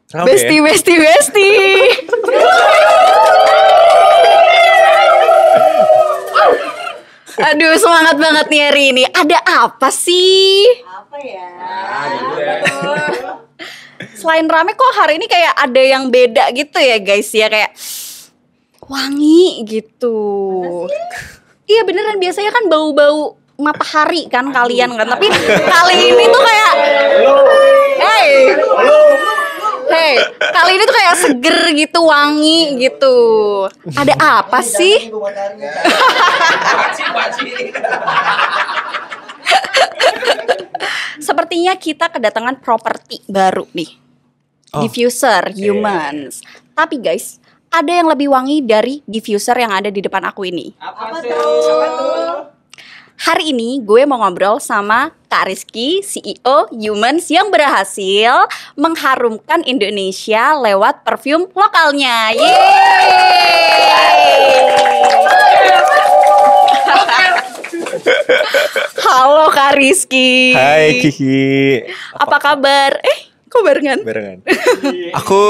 Rame Besti, ya? besti, besti. Aduh, semangat banget nih hari ini. Ada apa sih? Apa ya? Selain rame kok hari ini kayak ada yang beda gitu ya guys ya. Kayak wangi gitu. Iya beneran, biasanya kan bau-bau matahari kan kalian kan. Tapi kali ini tuh kayak Hey, kali ini tuh kayak seger gitu, wangi gitu. Ada apa sih? Sepertinya kita kedatangan properti baru nih. Diffuser Humans. Tapi guys, ada yang lebih wangi dari diffuser yang ada di depan aku ini. Apa tuh? Hari ini gue mau ngobrol sama Kak Rizky, CEO Humans yang berhasil mengharumkan Indonesia lewat parfum lokalnya. Halo Kak Rizky. Hai Kiki. Apa kabar? Kok barengan? Barengan. Aku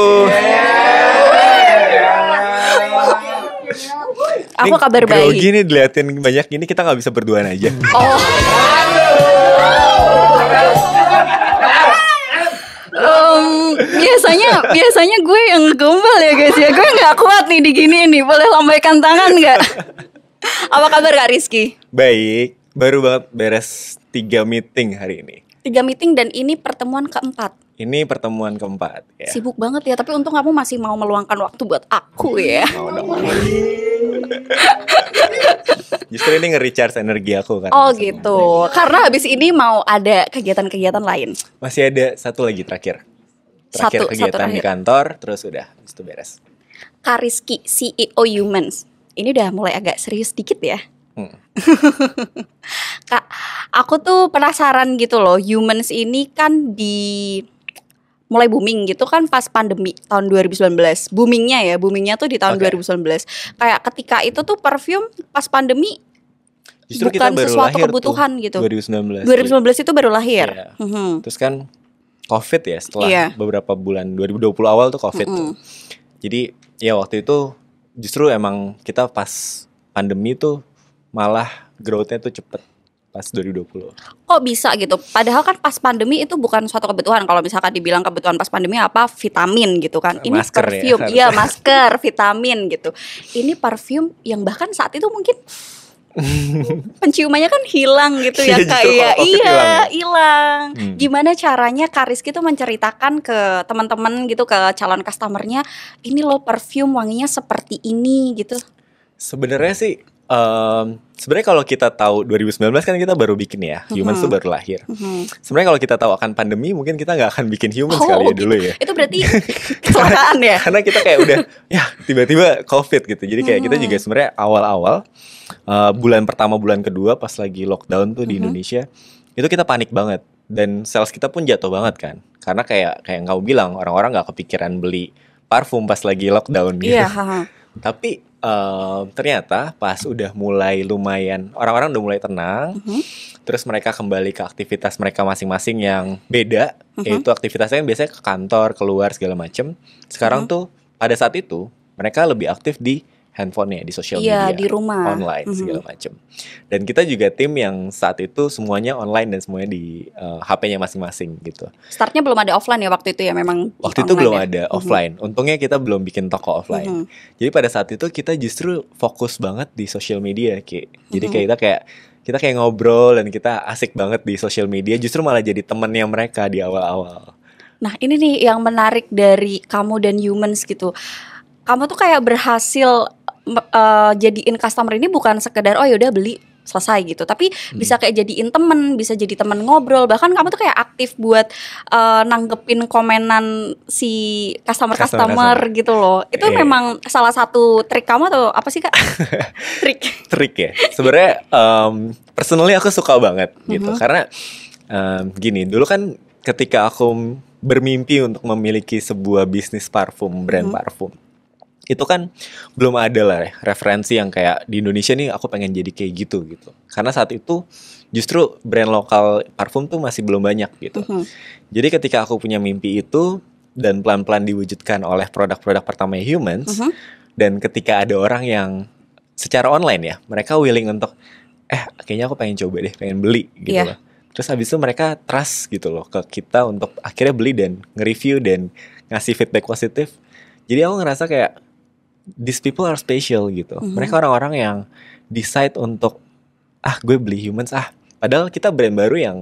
Kabar baik. grogi nih diliatin banyak gini, kita nggak bisa berduaan aja. Oh. Biasanya gue yang ngegombal ya guys ya. Gue nggak kuat nih digini nih. Boleh lambaikan tangan nggak? Apa kabar Kak Rizky? Baik, baru banget beres 3 meeting hari ini. 3 meeting dan ini pertemuan keempat. Ini pertemuan keempat ya. Sibuk banget ya, tapi untung kamu masih mau meluangkan waktu buat aku ya. Mau dong. Justru ini nge-recharge energi aku kan. Oh gitu. Karena habis ini mau ada kegiatan-kegiatan lain. Masih ada satu lagi terakhir. Terakhir kegiatan di kantor, terus udah, habis itu beres. Kak Rizky, CEO Humans. Ini udah mulai agak serius dikit ya. Kak, aku tuh penasaran gitu loh. Humans ini kan mulai booming gitu kan pas pandemi tahun 2019. Boomingnya tuh di tahun 2019. Kayak ketika itu tuh parfum pas pandemi Justru bukan kita baru sesuatu lahir kebutuhan tuh, gitu. 2019 itu baru lahir. Iya. Terus kan COVID ya, setelah Iya. beberapa bulan 2020 awal tuh COVID tuh. Jadi ya waktu itu justru emang kita pas pandemi tuh malah growth-nya tuh cepet pas 2020. Kok bisa gitu? Padahal kan pas pandemi itu bukan suatu kebutuhan. Kalau misalkan dibilang kebutuhan pas pandemi apa? Vitamin gitu kan. Ini Masker ya, parfum. harusnya. Iya, masker, vitamin gitu. Ini parfum yang bahkan saat itu mungkin penciumannya kan hilang gitu ya Iya, Kak justru ya. kalau COVID Iya, hilang ya. hilang. Gimana caranya Kak Rizky tuh menceritakan ke teman-teman gitu, ke calon customernya, ini loh parfum wanginya seperti ini gitu. Sebenarnya sih sebenarnya kalau kita tahu 2019 kan kita baru bikin ya, Humans tuh baru lahir. Sebenarnya kalau kita tahu akan pandemi mungkin kita nggak akan bikin Humans kali ya gitu. dulu ya. Itu berarti kecelakaan ya? Karena kita kayak udah ya tiba-tiba COVID gitu. Jadi kayak kita juga sebenarnya awal-awal bulan pertama bulan kedua pas lagi lockdown tuh di Indonesia itu kita panik banget dan sales kita pun jatuh banget kan. Karena kayak kamu bilang orang-orang nggak kepikiran beli parfum pas lagi lockdown gitu. Iya. Tapi ternyata pas udah mulai lumayan orang-orang udah mulai tenang, terus mereka kembali ke aktivitas mereka masing-masing yang beda, yaitu aktivitasnya kan biasanya ke kantor, keluar segala macem. Sekarang tuh pada saat itu mereka lebih aktif di handphonenya, di sosial Iya, media, di rumah. online segala macem. Dan kita juga tim yang saat itu semuanya online dan semuanya di HP-nya masing-masing gitu. Startnya belum ada offline ya waktu itu ya, memang Waktu itu online belum ya? ada offline. Untungnya kita belum bikin toko offline. Jadi pada saat itu kita justru fokus banget di social media, Ki. Jadi kayak kita kayak ngobrol dan kita asik banget di social media. Justru malah jadi temennya mereka di awal-awal. Nah ini nih yang menarik dari kamu dan Humans gitu. Kamu tuh kayak berhasil jadiin customer ini bukan sekedar oh yaudah beli selesai gitu, tapi bisa kayak jadiin temen, bisa jadi temen ngobrol, bahkan kamu tuh kayak aktif buat nanggepin komenan si customer gitu loh. Itu memang salah satu trik kamu atau apa sih Kak? Trik ya. Sebenarnya personally aku suka banget gitu, karena gini, dulu kan ketika aku bermimpi untuk memiliki sebuah bisnis parfum, brand parfum, itu kan belum ada lah referensi yang kayak di Indonesia nih aku pengen jadi kayak gitu. Karena saat itu justru brand lokal parfum tuh masih belum banyak gitu. Jadi ketika aku punya mimpi itu, dan pelan-pelan diwujudkan oleh produk-produk pertama Humans. Dan ketika ada orang yang secara online ya, mereka willing untuk kayaknya aku pengen coba deh, pengen beli gitu loh. Terus habis itu mereka trust gitu loh ke kita untuk akhirnya beli dan nge-review dan ngasih feedback positif. Jadi aku ngerasa kayak these people are special gitu. Mereka orang-orang yang decide untuk gue beli Humans padahal kita brand baru yang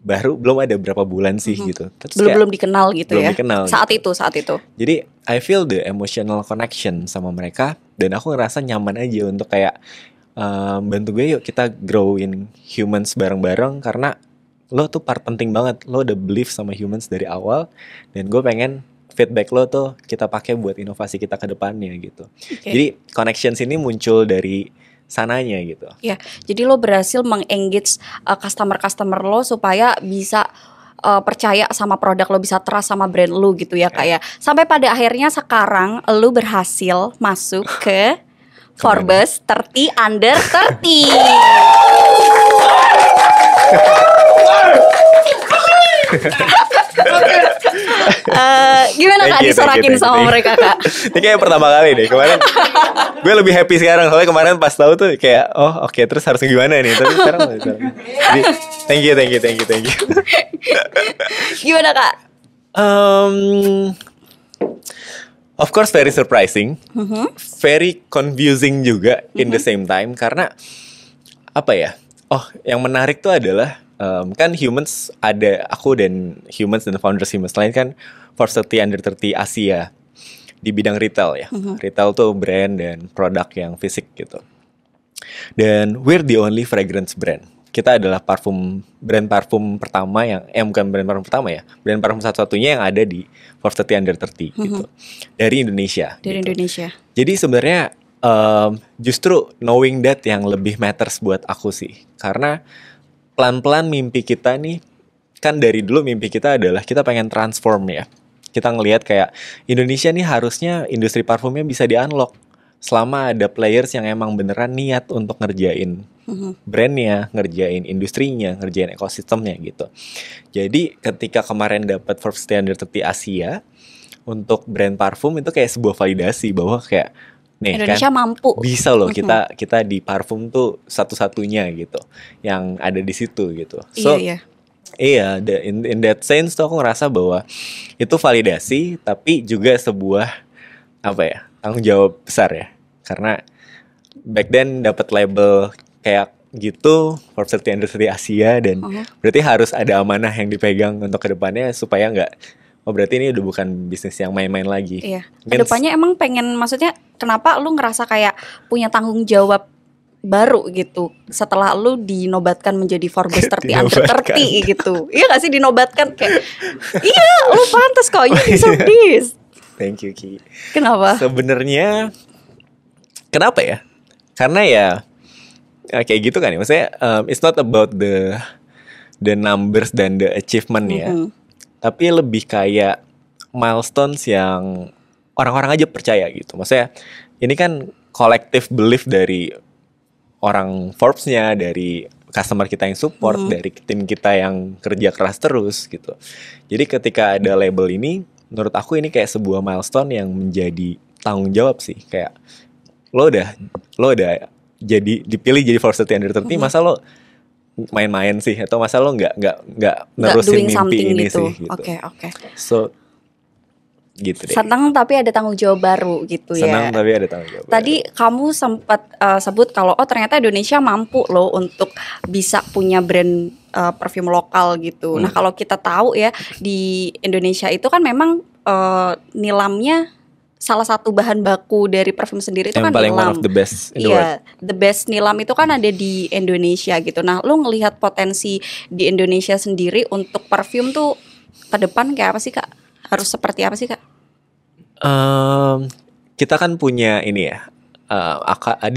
belum ada berapa bulan sih gitu. Terus belum dikenal gitu belum ya. Dikenal saat gitu. itu. Jadi I feel the emotional connection sama mereka dan aku ngerasa nyaman aja untuk kayak bantu gue yuk kita growin Humans bareng-bareng karena lo tuh part penting banget. Lo udah believe sama Humans dari awal dan gue pengen feedback lo tuh kita pakai buat inovasi kita ke depannya gitu. Jadi connections ini muncul dari sananya gitu. Ya, jadi lo berhasil meng-engage customer lo supaya bisa percaya sama produk lo, bisa trust sama brand lo gitu ya Kak ya. Sampai pada akhirnya sekarang lo berhasil masuk ke Forbes 30 Under 30. Gimana Kak disorakin sama mereka Kak? Ini kayak pertama kali deh. Kemarin gue lebih happy sekarang. Soalnya kemarin pas tahu tuh kayak oke, terus harus gimana nih. Tapi sekarang jadi thank you. Gimana Kak? Of course very surprising, very confusing juga in the same time. Karena apa ya? Yang menarik tuh adalah kan Humans ada aku dan Humans dan founders Humans lain kan Forbes 30 Under 30 Asia di bidang retail ya. Retail tuh brand dan produk yang fisik gitu. Dan we're the only fragrance brand. Kita adalah brand parfum pertama yang bukan brand parfum pertama ya. Brand parfum satu-satunya yang ada di Forbes 30 Under 30 gitu. Dari Indonesia. Indonesia. Jadi sebenarnya justru knowing that yang lebih matters buat aku sih. Karena pelan-pelan mimpi kita nih, kan dari dulu mimpi kita adalah kita pengen transform ya. Kita ngelihat kayak Indonesia nih harusnya industri parfumnya bisa di-unlock selama ada players yang emang beneran niat untuk ngerjain brandnya, ngerjain industrinya, ngerjain ekosistemnya gitu. Jadi ketika kemarin dapat Forbes 30 Under 30 Asia untuk brand parfum itu kayak sebuah validasi bahwa kayak nih Indonesia kan mampu. Bisa loh kita di parfum tuh satu-satunya gitu yang ada di situ gitu. So iya, in that sense tuh aku ngerasa bahwa itu validasi tapi juga sebuah tanggung jawab besar ya. Karena back then dapat label kayak gitu Forbes 30 Under 30 Asia dan berarti harus ada amanah yang dipegang untuk kedepannya supaya nggak berarti ini udah bukan bisnis yang main-main lagi. Iya. Kedepannya emang pengen, maksudnya kenapa lu ngerasa kayak punya tanggung jawab baru gitu setelah lu dinobatkan menjadi Forbes 30 Under 30 gitu. Iya gak sih dinobatkan kayak iya lu pantas kok, you deserve this. Thank you Ki. Kenapa? Sebenarnya kenapa ya? Karena ya kayak gitu kan ya. Maksudnya it's not about the numbers dan the achievement ya. Tapi lebih kayak milestones yang orang-orang aja percaya gitu. Maksudnya ini kan collective belief dari orang Forbes-nya, dari customer kita yang support, dari tim kita yang kerja keras terus gitu. Jadi ketika ada label ini, menurut aku ini kayak sebuah milestone yang menjadi tanggung jawab sih. Kayak lo udah jadi dipilih jadi Forbes 30 Under 30, masa lo main-main sih, atau masa lo nggak nerusin mimpi ini gitu. sih gitu. Oke. So gitu deh. Senang tapi ada tanggung jawab baru gitu ya. Senang tapi ada tanggung jawab. Tadi kamu sempat sebut kalau ternyata Indonesia mampu loh untuk bisa punya brand parfum lokal gitu. Nah kalau kita tahu ya di Indonesia itu kan memang nilamnya salah satu bahan baku dari parfum sendiri itu yang kan paling nilam. One of the best in the world. Iya, the best nilam itu kan ada di Indonesia gitu. Nah, lu ngelihat potensi di Indonesia sendiri untuk parfum tuh ke depan kayak apa sih Kak? Harus seperti apa sih Kak? Kita kan punya ini ya.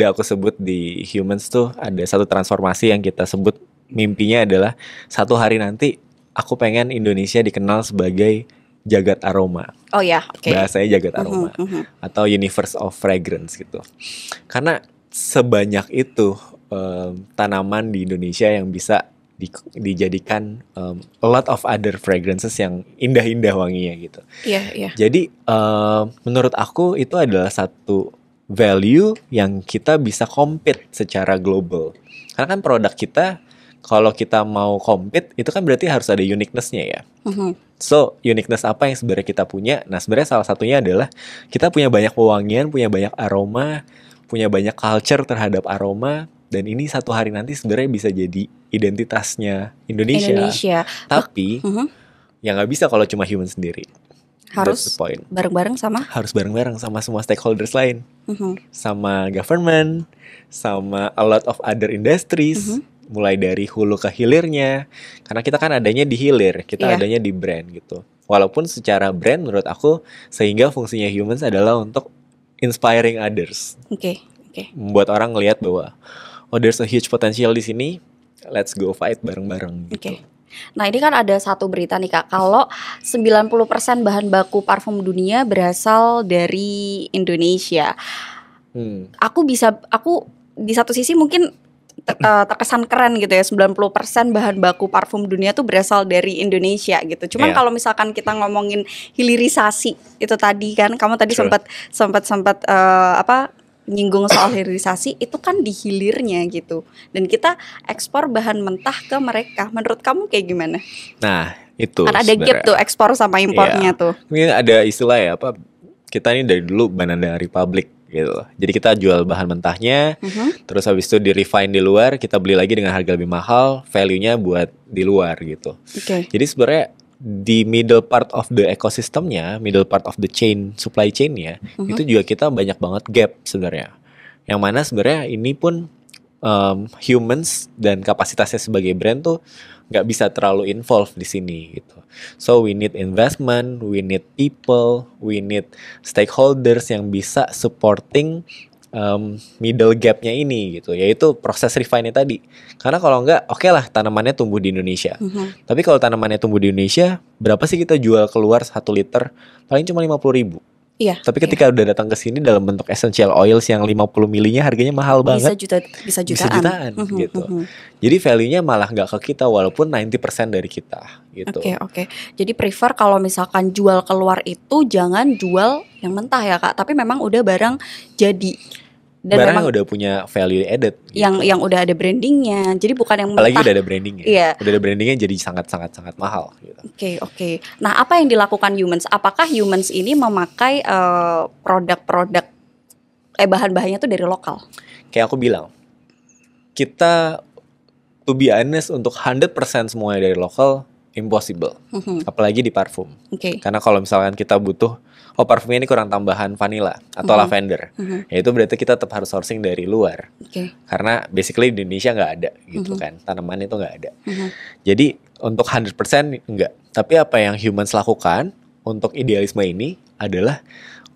Aku sebut di Humans tuh ada satu transformasi yang kita sebut mimpinya adalah satu hari nanti aku pengen Indonesia dikenal sebagai jagat aroma. Oh ya, oke. Bahasanya jagat aroma atau universe of fragrance gitu. Karena sebanyak itu tanaman di Indonesia yang bisa dijadikan a lot of other fragrances yang indah-indah wanginya gitu. Iya, iya. Jadi menurut aku itu adalah satu value yang kita bisa compete secara global. Karena kan produk kita kalau kita mau compete itu kan berarti harus ada uniqueness-nya ya. So uniqueness apa yang sebenarnya kita punya? Nah sebenarnya salah satunya adalah kita punya banyak pewangian, punya banyak aroma, punya banyak culture terhadap aroma. Dan ini satu hari nanti sebenarnya bisa jadi identitasnya Indonesia. Tapi yang nggak bisa kalau cuma human sendiri. Harus That's the point. bareng-bareng sama. Harus bareng-bareng sama semua stakeholders lain, sama government, sama a lot of other industries, mulai dari hulu ke hilirnya. Karena kita kan adanya di hilir, kita adanya di brand gitu. Walaupun secara brand menurut aku sehingga fungsinya humans adalah untuk inspiring others. Oke. Membuat orang ngelihat bahwa oh there's a huge potential di sini, let's go fight bareng-bareng gitu. Oke. Nah ini kan ada satu berita nih Kak, kalau 90% bahan baku parfum dunia berasal dari Indonesia. Aku di satu sisi mungkin terkesan keren gitu ya, 90% bahan baku parfum dunia tuh berasal dari Indonesia gitu. Cuman kalau misalkan kita ngomongin hilirisasi itu tadi kan, kamu tadi sempat nyinggung soal hilirisasi, itu kan di hilirnya gitu. Dan kita ekspor bahan mentah ke mereka. Menurut kamu kayak gimana? Nah, itu kan ada gap tuh ekspor sama impornya tuh. Mungkin ada istilah ya apa? Kita ini dari dulu Banana Republic gitu. Jadi kita jual bahan mentahnya, terus habis itu di refine di luar, kita beli lagi dengan harga lebih mahal, value-nya buat di luar gitu. Jadi sebenarnya di middle part of the ekosistemnya, middle part of the chain, supply chain-nya, itu juga kita banyak banget gap sebenarnya. Yang mana sebenarnya ini pun humans dan kapasitasnya sebagai brand tuh nggak bisa terlalu involved di sini gitu. So we need investment, we need people, we need stakeholders yang bisa supporting middle gap-nya ini gitu, yaitu proses refine tadi. Karena kalau enggak, oke lah tanamannya tumbuh di Indonesia. Tapi kalau tanamannya tumbuh di Indonesia, berapa sih kita jual keluar 1 liter? Paling cuma 50.000. Iya. Tapi ketika udah datang ke sini dalam bentuk essential oils yang 50 milinya harganya mahal banget. Bisa jutaan gitu. Jadi value-nya malah nggak ke kita walaupun 90% dari kita gitu. Oke. Jadi prefer kalau misalkan jual keluar itu jangan jual yang mentah ya Kak, tapi memang udah barang jadi. Dan barang memang udah punya value added gitu. yang udah ada brandingnya, jadi bukan yang mentah. Apalagi udah ada brandingnya. Iya. Udah ada brandingnya jadi sangat mahal gitu. Oke. Nah apa yang dilakukan humans? Apakah humans ini memakai produk-produk bahan-bahannya tuh dari lokal? Kayak aku bilang, kita to be honest untuk 100% semuanya dari lokal impossible. Apalagi di parfum. Karena kalau misalkan kita butuh parfumnya ini kurang tambahan vanilla atau lavender, ya itu berarti kita tetap harus sourcing dari luar. Karena basically di Indonesia nggak ada gitu kan, tanaman itu nggak ada. Jadi untuk 100% enggak. Tapi apa yang humans lakukan untuk idealisme ini adalah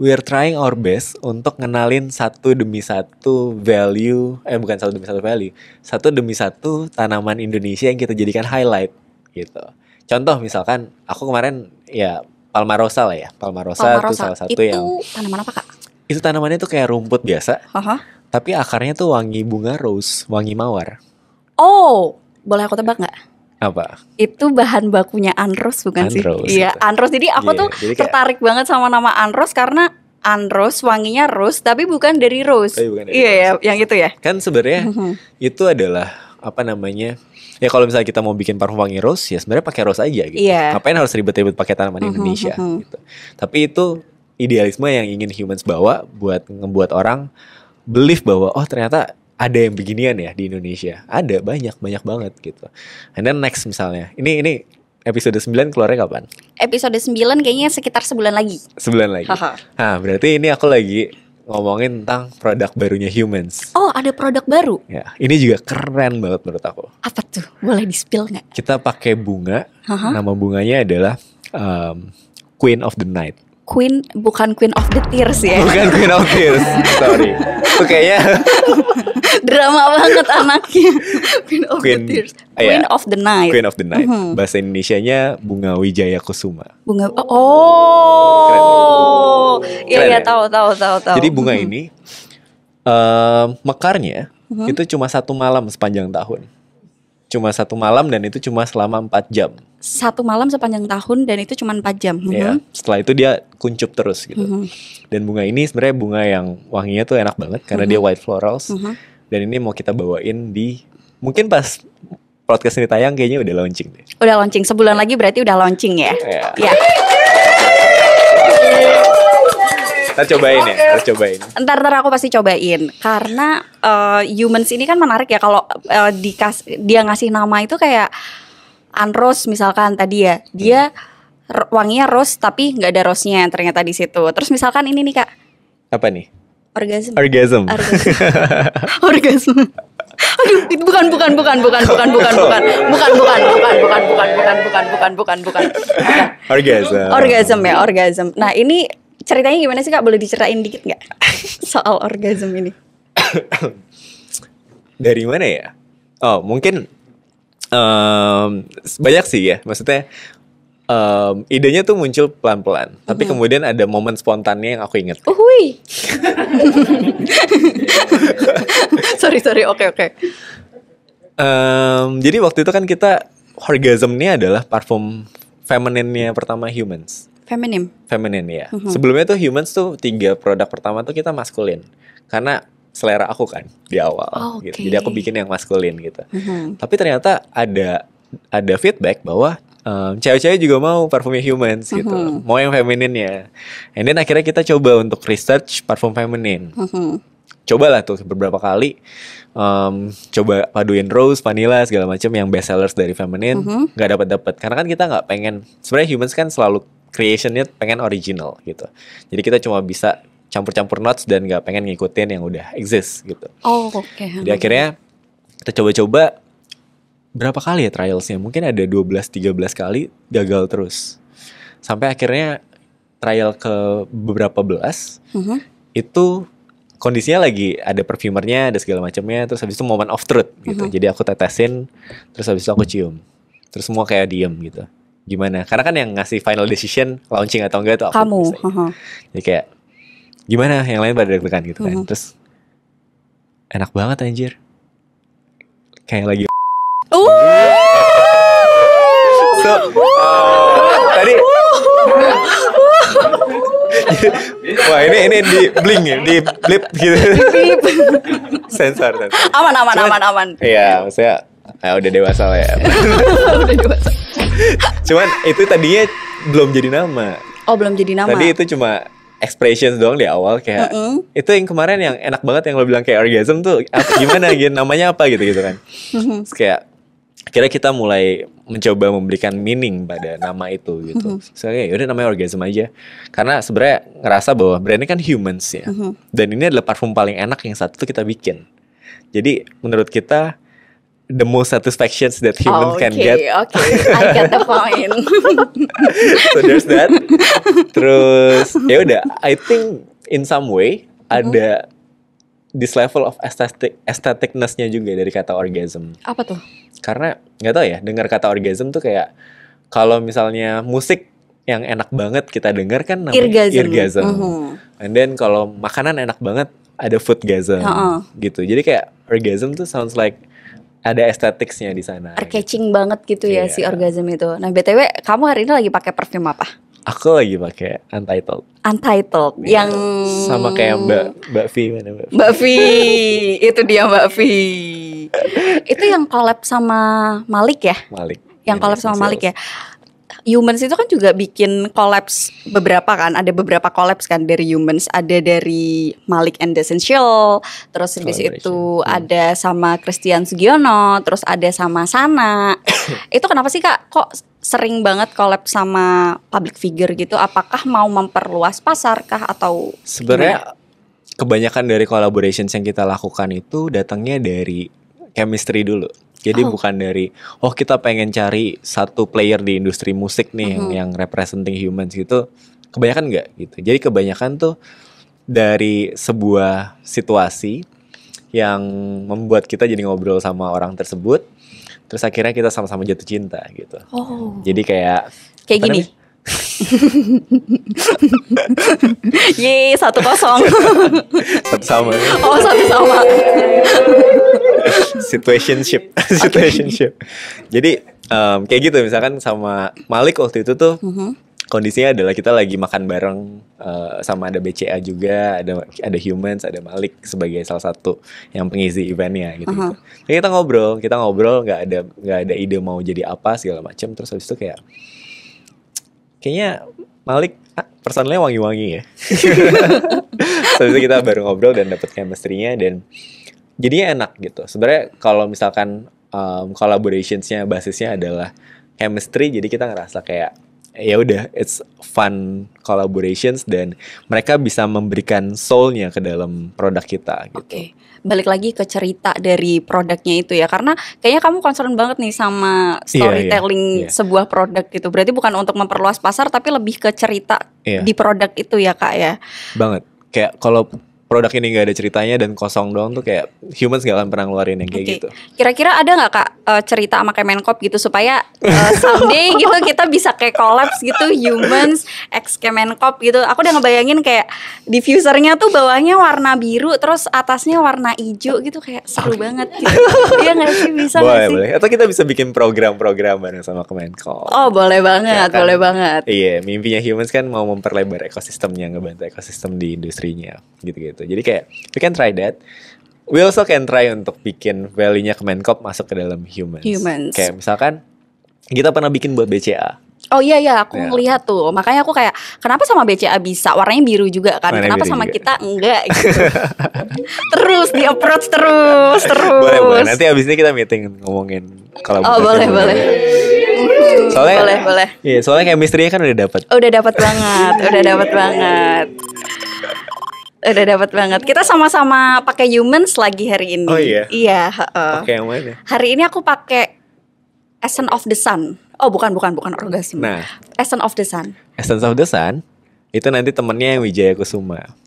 we are trying our best untuk ngenalin satu demi satu value, bukan satu demi satu value, satu demi satu tanaman Indonesia yang kita jadikan highlight gitu. Contoh misalkan aku kemarin ya Palmarosa lah ya. Palmarosa itu salah satu yang. Itu tanaman apa Kak? Itu tanamannya tuh kayak rumput biasa. Tapi akarnya tuh wangi bunga rose, wangi mawar. Oh, boleh aku tebak nggak? Apa? Itu bahan bakunya Anros bukan sih? Iya, Anros. Jadi aku tuh tertarik banget sama nama Anros karena Anros wanginya rose tapi bukan dari rose. Iya ya, yang itu ya. Kan sebenarnya itu adalah apa namanya? Ya kalau misalnya kita mau bikin parfum wangi rose ya sebenarnya pakai rose aja gitu. Ngapain harus ribet-ribet pakai tanaman Indonesia gitu. Tapi itu idealisme yang ingin humans bawa buat ngebuat orang believe bahwa oh ternyata ada yang beginian ya di Indonesia. Ada banyak banget gitu. And then next misalnya. Ini episode 9 keluarnya kapan? Episode 9 kayaknya sekitar sebulan lagi. Sebulan lagi. Nah, berarti ini aku lagi ngomongin tentang produk barunya humans. Oh, ada produk baru? Ya, ini juga keren banget menurut aku. Apa tuh? Boleh di-spill nggak? Kita pakai bunga. Nama bunganya adalah Queen of the Night. Bukan Queen of the Tears ya? Bukan Queen of Tears, sorry. Itu kayaknya drama banget anaknya. Queen of the Tears. Queen of the Night. Queen of the Night. Bahasa Indonesianya Bunga Wijaya Kusuma. Bunga. Iya tahu. Jadi bunga ini mekarnya itu cuma 1 malam sepanjang tahun. cuma 1 malam dan itu cuma selama 4 jam. 1 malam sepanjang tahun dan itu cuma 4 jam. Ya, setelah itu dia kuncup terus gitu. Dan bunga ini sebenarnya bunga yang wanginya tuh enak banget karena dia white florals. Dan ini mau kita bawain di mungkin pas podcast ini tayang kayaknya udah launching deh. Udah launching, sebulan lagi berarti udah launching ya. Ya. Kita cobain ya, harus cobain. Ntar aku pasti cobain karena Humans ini kan menarik ya kalau dia ngasih nama itu kayak unrose misalkan tadi ya. Dia wanginya rose tapi nggak ada rose-nya ternyata di situ. Terus misalkan ini nih Kak. Apa nih? Orgasm. Orgasm. Aduh, itu bukan. Orgasm. Nah, ini ceritanya gimana sih Kak? Boleh diceritain dikit nggak soal orgasm ini? Dari mana ya? Oh, mungkin banyak sih ya. Maksudnya idenya tuh muncul pelan-pelan, tapi kemudian ada momen spontannya yang aku inget. Uhui. sorry, oke. Jadi waktu itu kan kita Orgasm ini adalah parfum feminine-nya pertama Humans. Feminine ya. Sebelumnya tuh Humans tuh 3 produk pertama tuh kita maskulin, karena selera aku kan di awal gitu. Jadi aku bikin yang maskulin gitu. Tapi ternyata ada feedback bahwa cewek-cewek juga mau parfumnya Humans gitu, mau yang femininnya. And then akhirnya kita coba untuk research parfum feminin. Cobalah tuh beberapa kali, coba paduin rose, vanilla segala macam yang best sellers dari feminin, nggak dapat karena kan kita nggak pengen. Sebenarnya Humans kan selalu creationnya pengen original gitu. Jadi kita cuma bisa campur-campur notes dan nggak pengen ngikutin yang udah exist gitu. Jadi akhirnya kita coba-coba berapa kali ya trialsnya? Mungkin ada 12-13 kali gagal terus. Sampai akhirnya trial ke beberapa belas, itu kondisinya lagi ada perfumernya, ada segala macamnya. Terus habis itu moment of truth gitu. Jadi aku tetesin, terus habis itu aku cium. Terus semua kayak diem gitu. Gimana? Karena kan yang ngasih final decision launching atau enggak itu aku. Kamu. Jadi kayak gimana? Yang lain pada deg-degan gitu kan. Terus enak banget anjir. Kayak lagi tadi wah ini di bling ya, di blip gitu. Sensor. Aman. Iya, maksudnya udah dewasa lah ya. Udah dewasa. Cuman itu tadinya belum jadi nama. Oh, belum jadi nama. Tadi itu cuma expressions doang di awal kayak itu yang kemarin yang enak banget yang lo bilang kayak orgasm tuh gimana gitu, namanya apa gitu kan. Terus kayak akhirnya kita mulai mencoba memberikan meaning pada nama itu gitu. Soalnya yaudah namanya orgasm aja. Karena sebenarnya ngerasa bahwa brandnya kan Humans ya. Dan ini adalah parfum paling enak yang satu kita bikin. Jadi menurut kita the most satisfactions that human can get. Okay, I get the point. So there's that. Terus ya udah, I think in some way ada this level of aestheticness-nya juga dari kata orgasm. Apa tuh? Karena nggak tahu ya, dengar kata orgasm tuh kayak kalau misalnya musik yang enak banget kita dengar kan namanya eargasm. And then kalau makanan enak banget ada foodgasm gitu. Jadi kayak orgasm tuh sounds like ada aesthetics-nya di sana. Catching banget gitu ya si orgasm itu. Nah, BTW kamu hari ini lagi pakai parfum apa? Aku lagi pakai Untitled. Yang sama kayak Mbak V mana Mbak V? Mbak V, itu dia Mbak V. Itu yang collab sama Malik ya? Malik. Yang collab sama Malik ya. Humans itu kan juga bikin collabs beberapa kan, ada beberapa collabs kan dari Humans, ada dari Malik and the Essential, terus habis itu ada sama Christian Sugiono, terus ada sama Sana. Itu kenapa sih Kak kok sering banget collab sama public figure gitu? Apakah mau memperluas pasar kah atau sebenarnya kebanyakan dari collaborations yang kita lakukan itu datangnya dari chemistry dulu. Jadi bukan dari kita pengen cari satu player di industri musik nih yang representing Humans gitu. Kebanyakan enggak gitu. Jadi kebanyakan tuh dari sebuah situasi yang membuat kita jadi ngobrol sama orang tersebut. Terus akhirnya kita sama-sama jatuh cinta gitu. Jadi kayak gini. Yeay, 1-0. Satu sama. Oh, 1-0. Situationship. Jadi kayak gitu misalkan sama Malik waktu itu tuh kondisinya adalah kita lagi makan bareng sama ada BCA juga, ada Humans, ada Malik sebagai salah satu yang pengisi eventnya gitu. Jadi kita ngobrol nggak ada ide mau jadi apa segala macam. Terus habis itu kayaknya Malik personalnya wangi-wangi ya. Terus kita baru ngobrol dan dapet chemistry-nya dan jadinya enak gitu. Sebenarnya kalau misalkan collaborationsnya basisnya adalah chemistry, jadi kita ngerasa kayak ya udah it's fun collaborations dan mereka bisa memberikan soul-nya ke dalam produk kita gitu. Oke. Balik lagi ke cerita dari produknya itu ya, karena kayaknya kamu concern banget nih sama storytelling sebuah produk gitu. Berarti bukan untuk memperluas pasar tapi lebih ke cerita di produk itu ya Kak ya. Banget. Kayak kalau produk ini gak ada ceritanya dan kosong doang tuh kayak Humans gak akan pernah ngeluarin yang kayak gitu. Kira-kira ada gak Kak cerita sama Kemenkop gitu supaya someday gitu kita bisa kayak collabs gitu Humans X Kemenkop gitu. Aku udah ngebayangin kayak diffusernya tuh bawahnya warna biru terus atasnya warna hijau gitu, kayak seru banget gitu. Iya gak sih, bisa boleh, gak sih? Boleh. Atau kita bisa bikin program-program bareng sama Kemenkop. Oh boleh banget, boleh banget. Iya, mimpinya Humans kan mau memperlebar ekosistemnya, ngebantu ekosistem di industrinya gitu-gitu. Jadi kayak we can try that. We also can try untuk bikin value-nya Kemenkop masuk ke dalam Humans. Kayak misalkan kita pernah bikin buat BCA. Oh iya aku ngelihat tuh. Makanya aku kayak kenapa sama BCA bisa warnanya biru juga kan? Kenapa sama juga kita enggak gitu. Terus di approach terus. Boleh. Nanti abis ini kita meeting ngomongin kalau boleh. Soalnya boleh. Iya, soalnya chemistry-nya kan udah dapat. Udah dapat banget. Kita sama-sama pakai Humans lagi hari ini. Oh iya. Iya, Pakai yang mana? Hari ini aku pakai Essence of the Sun. Oh, bukan orgasme. Nah, Essence of the Sun. Essence of the Sun itu nanti temennya yang Wijaya Kusuma.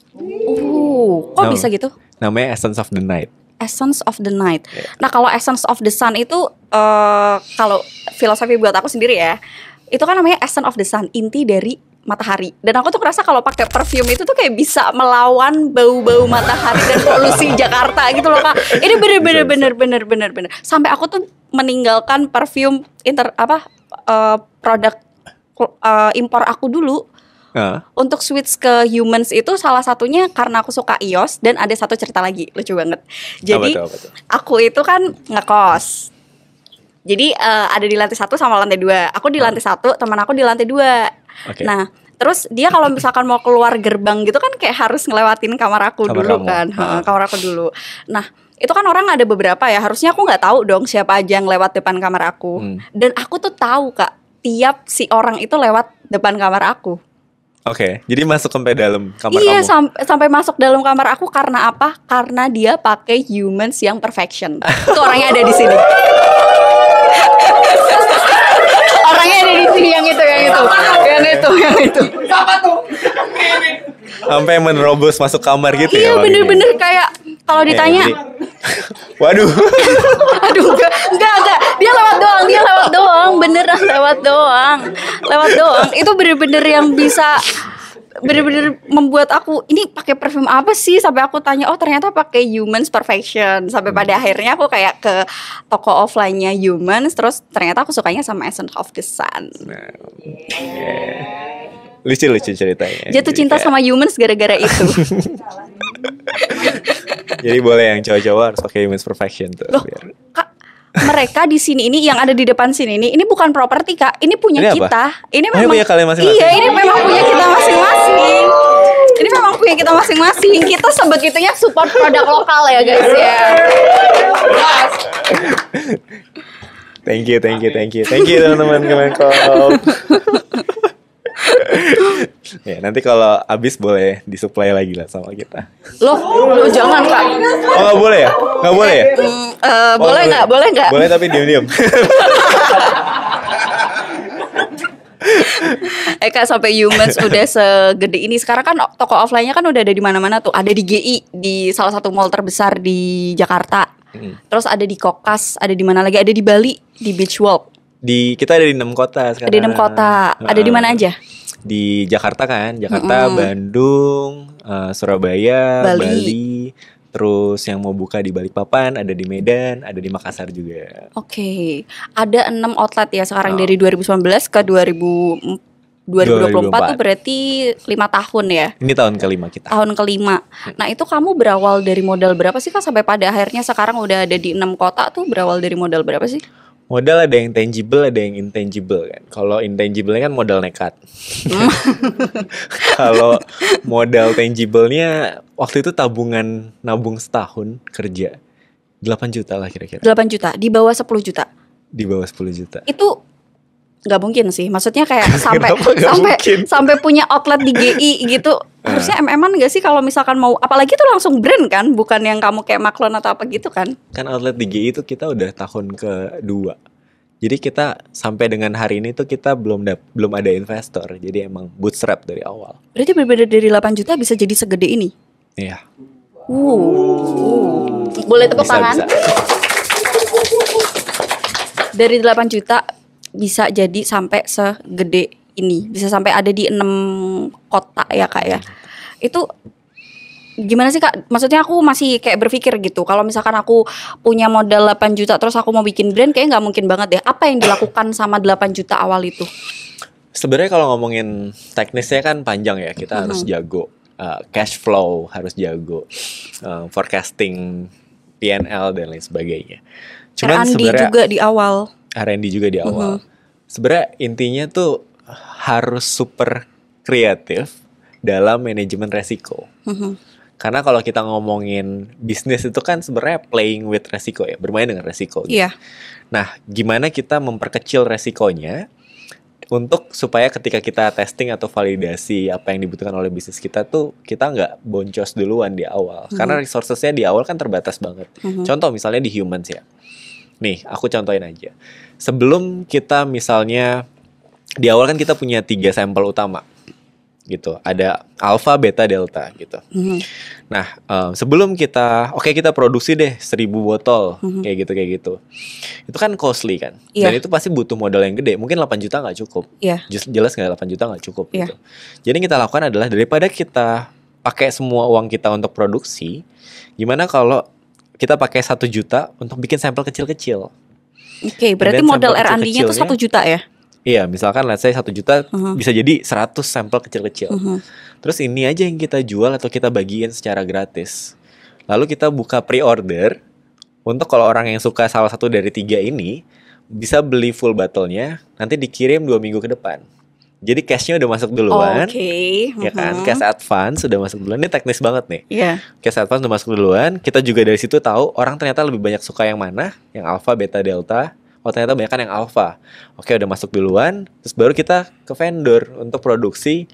Kok bisa gitu? Namanya Essence of the Night. Essence of the Night. Yeah. Nah, kalau Essence of the Sun itu kalau filosofi buat aku sendiri ya, itu kan namanya Essence of the Sun, inti dari matahari. Dan aku tuh ngerasa kalau pakai perfume itu tuh kayak bisa melawan bau-bau matahari dan polusi Jakarta gitu loh Kak. Ini bener. Sampai aku tuh meninggalkan perfume produk impor aku dulu. Untuk switch ke Humans itu salah satunya karena aku suka EOS. Dan ada satu cerita lagi, lucu banget. Jadi apa tuh? Aku itu kan ngekos. Jadi ada di lantai 1 sama lantai 2. Aku di lantai 1, teman aku di lantai 2. Okay. Nah, terus dia kalau misalkan mau keluar gerbang gitu kan kayak harus ngelewatin kamar aku dulu kan. Kamar aku dulu. Nah, itu kan orang ada beberapa ya. Harusnya aku nggak tahu dong siapa aja yang lewat depan kamar aku. Dan aku tuh tahu Kak, tiap si orang itu lewat depan kamar aku. Oke, jadi masuk sampai dalam kamar kamu. Iya, sampai masuk dalam kamar aku karena apa? Karena dia pakai Humans yang perfection. Itu orangnya ada di sini. Orangnya ada di sini, yang itu. Siapa tuh? Sampai menerobos masuk kamar gitu ya. Iya, bener-bener kayak kalau ditanya. Waduh. Aduh, enggak. Dia lewat doang. Beneran lewat doang. Itu bener-bener yang bisa bener-bener membuat aku ini pakai parfum apa sih, sampai aku tanya, oh ternyata pakai Humans Perfection. Sampai pada akhirnya aku kayak ke toko offline-nya Humans, terus ternyata aku sukanya sama Essence of the Sun. Lucu ceritanya. Jatuh cinta sama Humans gara-gara itu. Jadi boleh yang cowok-cowok harus pakai Humans Perfection tuh. Loh, Kak, mereka di sini ini yang ada di depan sini ini bukan properti Kak, ini punya kita. Ini memang punya kalian masing-masing. Iya, ini memang punya kita masing-masing. Kita sebegitunya support produk lokal ya guys ya. Thank you teman-teman Kemenkop. Ya, nanti kalau habis boleh disuplai lagi lah sama kita. Loh jangan Kak. Oh nggak boleh ya? Nggak boleh ya? Boleh nggak? Boleh tapi diam-diam. Kak, sampai Humans udah segede ini. Sekarang kan toko offline-nya kan udah ada di mana-mana tuh. Ada di GI, di salah satu mall terbesar di Jakarta. Terus ada di Kokas, ada di mana lagi? Ada di Bali, di Beach Walk. Kita ada di 6 kota sekarang. Ada di 6 kota. Ada di mana aja? Di Jakarta kan, Bandung, Surabaya, Bali, Terus yang mau buka di Balikpapan, ada di Medan, ada di Makassar juga. Oke. Ada 6 outlet ya sekarang Oh. dari 2019 ke 2024 tuh 2024. berarti 5 tahun ya. Ini tahun kelima kita. Tahun kelima. Nah itu kamu berawal dari modal berapa sih Kak sampai pada akhirnya sekarang udah ada di 6 kota tuh berawal dari modal berapa sih? Modal ada yang tangible, ada yang intangible kan. Kalau intangible kan modal nekat. Kalau modal tangible-nya waktu itu tabungan nabung setahun kerja 8 juta lah kira-kira. 8 juta, di bawah 10 juta. Di bawah 10 juta. Itu nggak mungkin sih. Maksudnya kayak sampai Kenapa nggak mungkin? sampai punya outlet di GI gitu. Harusnya MM-an nggak sih kalau misalkan mau, apalagi itu langsung brand kan, bukan yang kamu kayak Maklon atau apa gitu kan? Kan outlet di GI itu kita udah tahun kedua. Jadi kita sampai dengan hari ini tuh kita belum ada investor. Jadi emang bootstrap dari awal. Berarti berbeda dari 8 juta bisa jadi segede ini. Iya. Boleh tepuk Bisa, tangan? bisa. Dari 8 juta bisa jadi sampai segede ini. Bisa sampai ada di 6 kota ya Kak ya. Itu gimana sih Kak? Maksudnya aku masih kayak berpikir gitu. Kalau misalkan aku punya modal 8 juta terus aku mau bikin brand, kayaknya nggak mungkin banget deh. Apa yang dilakukan sama 8 juta awal itu? Sebenarnya kalau ngomongin teknisnya kan panjang ya. Kita harus jago cash flow, harus jago forecasting P&L dan lain sebagainya. Cuman R&D sebenarnya juga di awal. R&D juga di awal. Sebenarnya intinya tuh harus super kreatif dalam manajemen resiko. Karena kalau kita ngomongin bisnis itu kan sebenarnya playing with resiko ya, bermain dengan resiko. Gitu. Iya. Nah, gimana kita memperkecil resikonya untuk supaya ketika kita testing atau validasi apa yang dibutuhkan oleh bisnis kita tuh kita nggak boncos duluan di awal. Karena resourcesnya di awal kan terbatas banget. Contoh misalnya di humans ya. Nih, aku contohin aja. Sebelum kita misalnya di awal kan kita punya 3 sampel utama gitu. Ada alpha, beta, delta gitu. Nah, sebelum kita kita produksi deh 1000 botol kayak gitu. Itu kan costly kan. Iya. Dan itu pasti butuh modal yang gede. Mungkin 8 juta nggak cukup. Iya. Jelas nggak 8 juta nggak cukup Iya. gitu. Jadi yang kita lakukan adalah daripada kita pakai semua uang kita untuk produksi, gimana kalau kita pakai 1 juta untuk bikin sampel kecil-kecil. Oke, berarti Dan modal sampel R&D-nya tuh 1 kecil-kecilnya juta ya? Iya, misalkan let's say 1 juta bisa jadi 100 sampel kecil-kecil. Terus ini aja yang kita jual atau kita bagiin secara gratis. Lalu kita buka pre-order untuk kalau orang yang suka salah satu dari 3 ini bisa beli full bottle-nya, nanti dikirim 2 minggu ke depan. Jadi cashnya udah masuk duluan. Oke. Ya kan, cash advance sudah masuk duluan. Ini teknis banget nih. Iya. Cash advance udah masuk duluan. Kita juga dari situ tahu orang ternyata lebih banyak suka yang mana, yang alpha, beta, delta. Oh ternyata banyak kan yang alpha. Oke, udah masuk duluan. Terus baru kita ke vendor untuk produksi,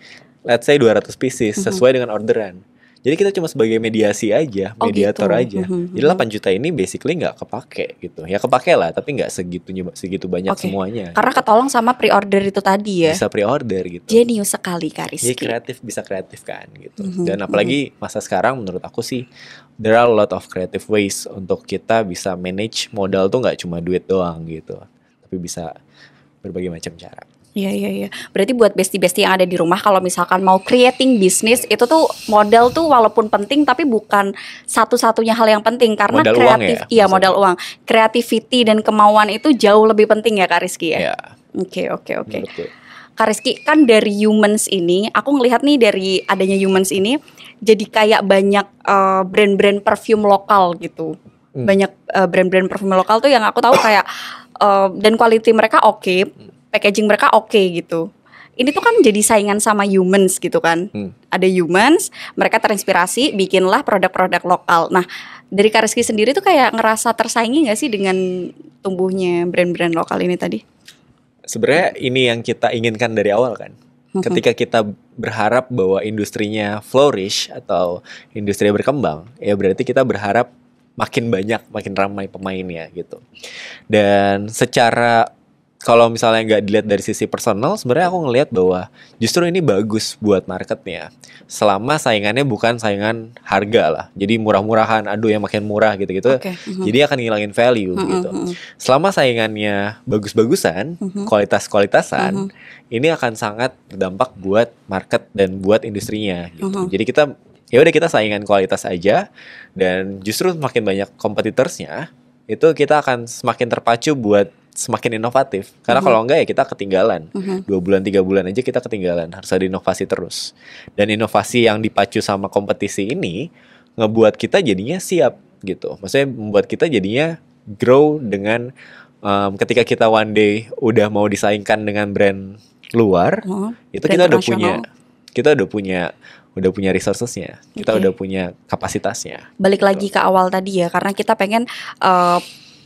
let's say 200 pieces sesuai dengan orderan. Jadi kita cuma sebagai mediasi aja, Oh, mediator gitu. aja. Jadi 8 juta ini basically nggak kepake gitu. Ya kepake lah, tapi nggak segitu banyak Oke. semuanya. Karena ketolong sama pre-order itu tadi ya. Bisa pre-order gitu. Jenius sekali Kak Jadi Rizky. bisa kreatif kan gitu. Dan apalagi masa sekarang menurut aku sih there are a lot of creative ways untuk kita bisa manage modal tuh nggak cuma duit doang gitu, tapi bisa berbagai macam cara. Iya. Berarti buat bestie-bestie yang ada di rumah kalau misalkan mau creating bisnis itu tuh modal tuh walaupun penting tapi bukan satu-satunya hal yang penting karena Modal uang kreatif. ya, Iya, maksudnya. modal uang. Creativity dan kemauan itu jauh lebih penting ya Kak Rizky ya. Ya, Oke. betul. Kak Rizky, kan dari Humans ini, aku ngelihat nih dari adanya Humans ini, jadi kayak banyak brand-brand perfume lokal gitu. Banyak brand-brand perfume lokal tuh yang aku tahu kayak dan quality mereka oke, packaging mereka oke gitu. Ini tuh kan jadi saingan sama Humans gitu kan. Ada Humans, mereka terinspirasi, bikinlah produk-produk lokal. Nah, dari Kak Rizky sendiri tuh kayak ngerasa tersaingi gak sih dengan tumbuhnya brand-brand lokal ini tadi? Sebenarnya ini yang kita inginkan dari awal kan. Ketika kita berharap bahwa industrinya flourish atau industri berkembang, ya berarti kita berharap makin banyak, makin ramai pemainnya gitu. Dan secara kalau misalnya nggak dilihat dari sisi personal, sebenarnya aku ngelihat bahwa justru ini bagus buat marketnya. Selama saingannya bukan saingan harga lah. Jadi murah-murahan, aduh yang makin murah gitu-gitu. Oke, Jadi akan ngilangin value gitu. Selama saingannya bagus-bagusan, kualitas-kualitasan, ini akan sangat berdampak buat market dan buat industrinya gitu. Jadi kita ya udah kita saingan kualitas aja, dan justru semakin banyak kompetitorsnya itu kita akan semakin terpacu buat semakin inovatif. Karena kalau enggak ya kita ketinggalan. 2 bulan 3 bulan aja kita ketinggalan. Harus ada inovasi terus. Dan inovasi yang dipacu sama kompetisi ini ngebuat kita jadinya siap gitu. Maksudnya membuat kita jadinya grow dengan ketika kita one day udah mau disaingkan dengan brand luar, itu brand kita udah punya resourcesnya, kita udah punya kapasitasnya. Balik lagi ke awal tadi ya, karena kita pengen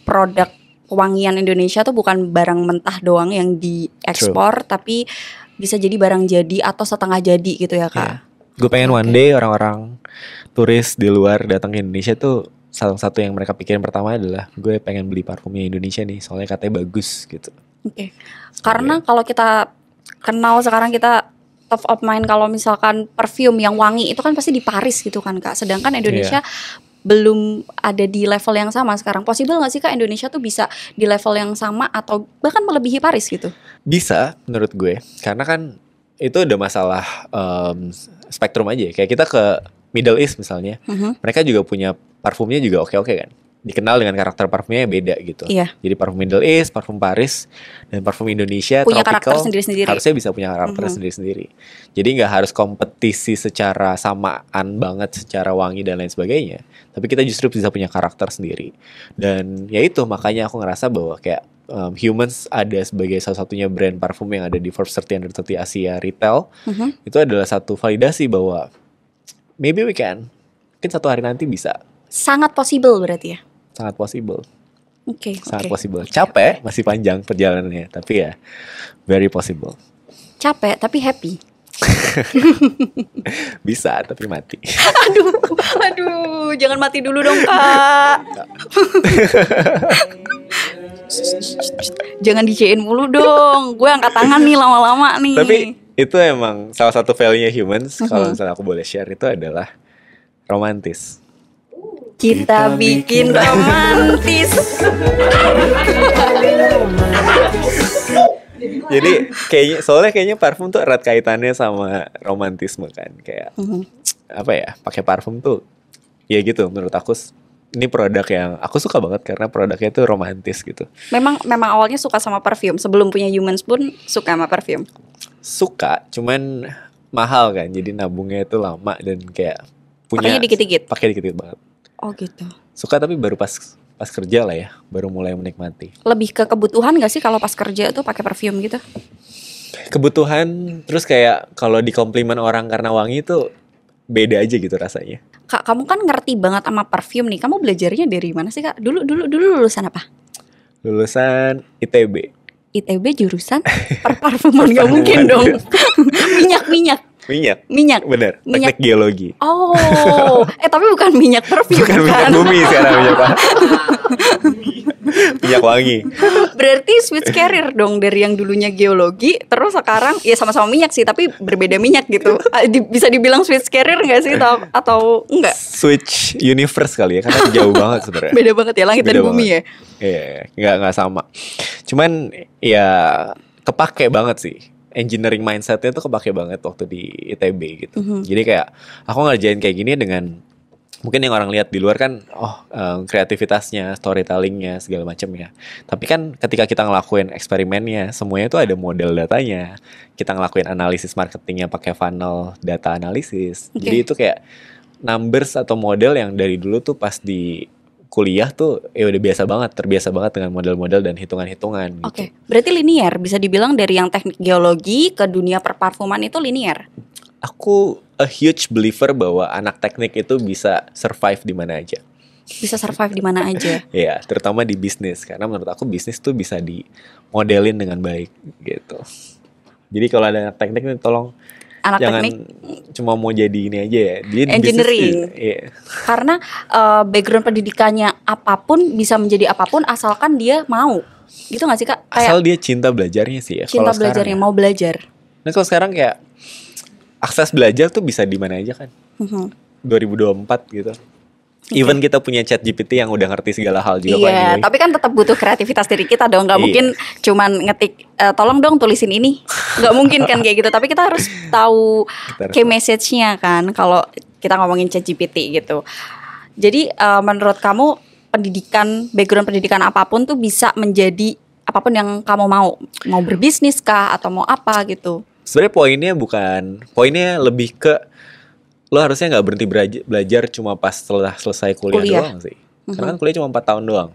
produk wangian Indonesia tuh bukan barang mentah doang yang diekspor, tapi bisa jadi barang jadi atau setengah jadi gitu ya Kak. Gue pengen one day orang-orang turis di luar datang ke Indonesia tuh salah satu yang mereka pikirin pertama adalah gue pengen beli parfumnya Indonesia nih, soalnya katanya bagus gitu. Karena kalau kita kenal sekarang, kita top of mind kalau misalkan perfume yang wangi itu kan pasti di Paris gitu kan Kak. Sedangkan Indonesia belum ada di level yang sama sekarang. Possible gak sih Kak Indonesia tuh bisa di level yang sama atau bahkan melebihi Paris gitu? Bisa menurut gue, karena kan itu udah masalah spektrum aja. Kayak kita ke Middle East misalnya, mereka juga punya parfumnya juga oke-oke kan. Dikenal dengan karakter parfumnya yang beda gitu. Jadi parfum Middle East, parfum Paris, dan parfum Indonesia punya tropical, karakter sendiri-sendiri. Harusnya bisa punya karakter sendiri-sendiri. Jadi nggak harus kompetisi secara samaan banget, secara wangi dan lain sebagainya. Tapi kita justru bisa punya karakter sendiri. Dan ya itu makanya aku ngerasa bahwa kayak Humans ada sebagai salah satunya brand parfum yang ada di Forbes 30 Under 30 Asia Retail. Itu adalah satu validasi bahwa maybe we can. Mungkin satu hari nanti bisa. Sangat possible berarti ya? Sangat possible. Sangat Oke. possible. Capek, masih panjang perjalanannya, tapi ya very possible. Capek tapi happy. Bisa, tapi mati. Aduh, jangan mati dulu dong Kak. Jangan dicein mulu dong. Gue angkat tangan nih lama-lama nih. Tapi itu emang salah satu value-nya Humans. Kalau misalnya aku boleh share, itu adalah romantis. Kita bikin romantis. Jadi kayaknya parfum tuh erat kaitannya sama romantisme kan, kayak apa ya, pakai parfum tuh ya gitu menurut aku. Ini produk yang aku suka banget karena produknya tuh romantis gitu. Memang awalnya suka sama parfum. Sebelum punya Humans pun suka sama parfum. Suka, cuman mahal kan, jadi nabungnya itu lama dan kayak punya Pakainya dikit-dikit. Pakai dikit-dikit banget. Oh gitu. Suka tapi baru pas kerja lah ya, baru mulai menikmati. Lebih ke kebutuhan gak sih kalau pas kerja tuh pakai parfum gitu? Kebutuhan, terus kayak kalau dikomplimen orang karena wangi tuh beda aja gitu rasanya. Kak, kamu kan ngerti banget sama parfum nih. Kamu belajarnya dari mana sih Kak? Dulu lulusan apa? Lulusan ITB. ITB jurusan perparfuman. Gak mungkin dong. Minyak. Bener. Teknik geologi. Oh, tapi bukan minyak parfum Bukan minyak kan? bumi sekarang, minyak wangi. Berarti switch career dong dari yang dulunya geologi, terus sekarang ya sama-sama minyak sih, tapi berbeda minyak gitu. Bisa dibilang switch career nggak sih atau enggak? Switch universe kali ya, karena jauh banget sebenarnya. Beda banget ya, langit dan bumi ya. Iya, nggak sama. Cuman ya kepake banget sih. Engineering mindsetnya tuh kepake banget waktu di ITB gitu. Jadi kayak aku ngerjain kayak gini dengan mungkin yang orang lihat di luar kan, kreativitasnya, storytellingnya, segala macamnya. Tapi kan ketika kita ngelakuin eksperimennya, semuanya tuh ada model datanya. Kita ngelakuin analisis marketingnya pakai funnel data analisis. Jadi itu kayak numbers atau model yang dari dulu tuh pas di kuliah tuh ya udah terbiasa banget dengan model-model dan hitungan-hitungan gitu. Berarti linear, bisa dibilang dari yang teknik geologi ke dunia perparfuman itu linear. Aku a huge believer bahwa anak teknik itu bisa survive di mana aja. Bisa survive di mana aja. Ya, terutama di bisnis, karena menurut aku bisnis tuh bisa dimodelin dengan baik gitu. Jadi kalau ada anak teknik nih tolong jangan cuma mau jadi ini aja ya. Dia engineering. Karena background pendidikannya apapun bisa menjadi apapun asalkan dia mau. Gitu gak sih Kak? Asal dia cinta belajarnya sih ya. Cinta belajarnya, mau belajar. Nah kalau sekarang kayak akses belajar tuh bisa di mana aja kan. 2024 gitu. Even kita punya ChatGPT yang udah ngerti segala hal juga. Iya, tapi kan tetap butuh kreativitas dari kita dong. Gak mungkin cuman ngetik, tolong dong tulisin ini. Gak mungkin kan kayak gitu. Tapi kita harus tahu key message-nya kan. Kalau kita ngomongin ChatGPT gitu. Jadi menurut kamu background pendidikan apapun tuh bisa menjadi apapun yang kamu mau berbisnis kah atau mau apa gitu? Sebenarnya poinnya lebih ke lo harusnya nggak berhenti belajar cuma pas setelah selesai kuliah doang sih. Karena kan kuliah cuma 4 tahun doang.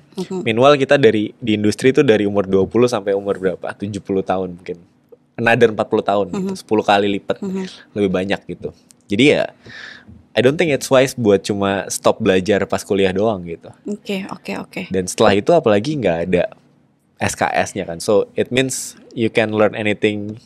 Meanwhile kita di industri itu dari umur 20 sampai umur berapa? 70 tahun mungkin. Another 40 tahun gitu, 10 kali lipat lebih banyak gitu. Jadi ya I don't think it's wise buat cuma stop belajar pas kuliah doang gitu. Oke. Dan setelah itu apalagi nggak ada SKS-nya kan. So it means you can learn anything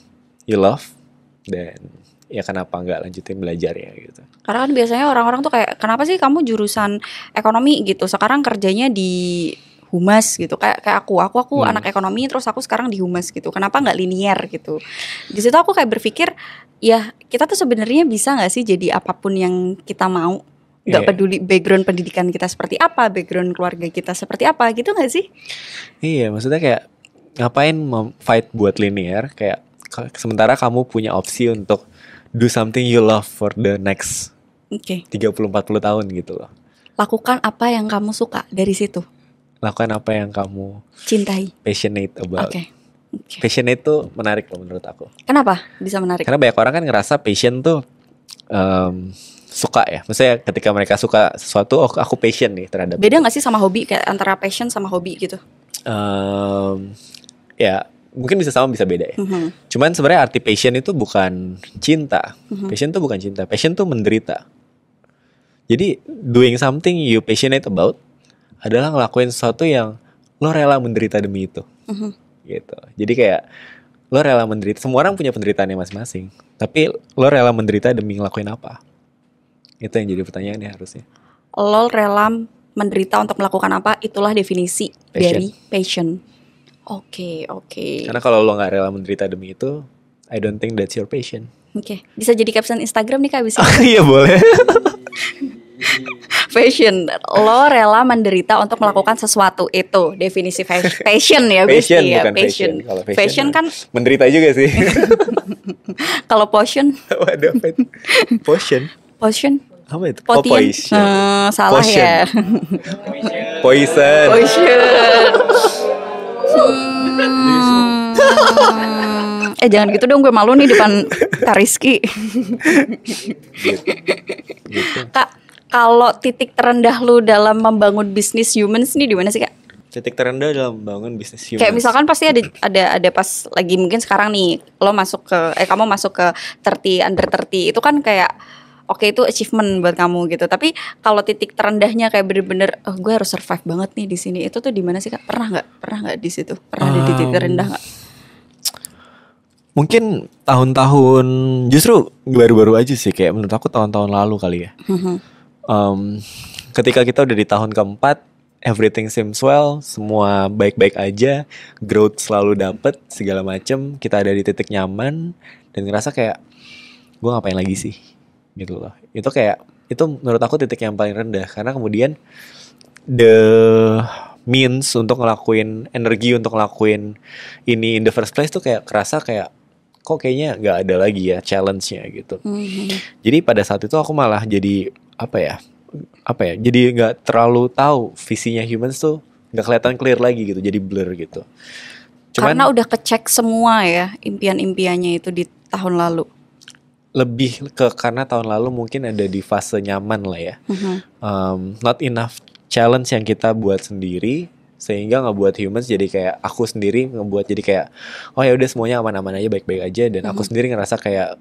you love. Dan ya kenapa nggak lanjutin belajarnya gitu. Karena kan biasanya orang-orang tuh kayak, kenapa sih kamu jurusan ekonomi gitu, sekarang kerjanya di humas gitu. Kayak aku anak ekonomi, terus aku sekarang di humas gitu. Kenapa nggak linear gitu? Di situ aku kayak berpikir, ya kita tuh sebenarnya bisa nggak sih jadi apapun yang kita mau? Nggak peduli background pendidikan kita seperti apa, background keluarga kita seperti apa, gitu nggak sih? Iya, maksudnya kayak ngapain fight buat linear? Kayak sementara kamu punya opsi untuk do something you love for the next 30-40 tahun gitu loh. Lakukan apa yang kamu suka dari situ. Lakukan apa yang kamu cintai, passionate about. Okay. Passionate tuh menarik loh menurut aku. Kenapa bisa menarik? Karena banyak orang kan ngerasa passion tuh suka ya. Maksudnya ketika mereka suka sesuatu, oh aku passion nih terhadap. Beda nggak sih sama hobi, kayak antara passion sama hobi gitu? Ya mungkin bisa sama bisa beda ya. Cuman sebenarnya arti passion itu bukan cinta. Passion tuh bukan cinta. Passion tuh menderita. Jadi doing something you passionate about adalah ngelakuin sesuatu yang lo rela menderita demi itu. Gitu. Jadi kayak lo rela menderita. Semua orang punya penderitaannya masing-masing. Tapi lo rela menderita demi ngelakuin apa? Itu yang jadi pertanyaannya harusnya. Lo rela menderita untuk melakukan apa? Itulah definisi dari passion. Oke. Karena kalau lo gak rela menderita demi itu, I don't think that's your passion. Oke. Bisa jadi caption Instagram nih Kak, bisa? Iya boleh. Passion, lo rela menderita untuk melakukan sesuatu, itu definisi passion ya. Passion ya, bukan passion. Kalau passion kan menderita juga sih. Kalau potion, waduh, potion apa itu? Potion. Salah potion. Ya. Poison. Jangan gitu dong, gue malu nih depan Kak Rizky. Gitu. Kak, kalau titik terendah lu dalam membangun bisnis humans nih di mana sih Kak? Titik terendah dalam membangun bisnis humans. Kayak misalkan pasti ada pas lagi mungkin sekarang nih lo kamu masuk ke 30 under 30 itu kan kayak oke, itu achievement buat kamu gitu. Tapi kalau titik terendahnya kayak bener-bener gue harus survive banget nih di sini, itu tuh di mana sih Kak? Pernah nggak di situ? Pernah ada titik terendah nggak? Mungkin tahun-tahun justru baru-baru aja sih, kayak menurut aku tahun-tahun lalu kali ya. Ketika kita udah di tahun keempat, everything seems well, semua baik-baik aja, growth selalu dapet segala macem, kita ada di titik nyaman dan ngerasa kayak gue ngapain lagi sih gitu loh. Itu menurut aku titik yang paling rendah, karena kemudian the means untuk ngelakuin energi untuk ngelakuin ini in the first place tuh kayak kerasa kayak kok kayaknya nggak ada lagi ya challenge-nya gitu. Jadi pada saat itu aku malah jadi apa ya jadi nggak terlalu tahu visinya humans tuh, nggak kelihatan clear lagi gitu, jadi blur gitu. Karena udah kecek semua ya impian-impiannya itu di tahun lalu. Lebih ke karena tahun lalu mungkin ada di fase nyaman lah ya. Not enough challenge yang kita buat sendiri, sehingga ngebuat humans jadi kayak aku sendiri ngebuat jadi kayak oh ya udah semuanya aman-aman aja, baik-baik aja, dan aku sendiri ngerasa kayak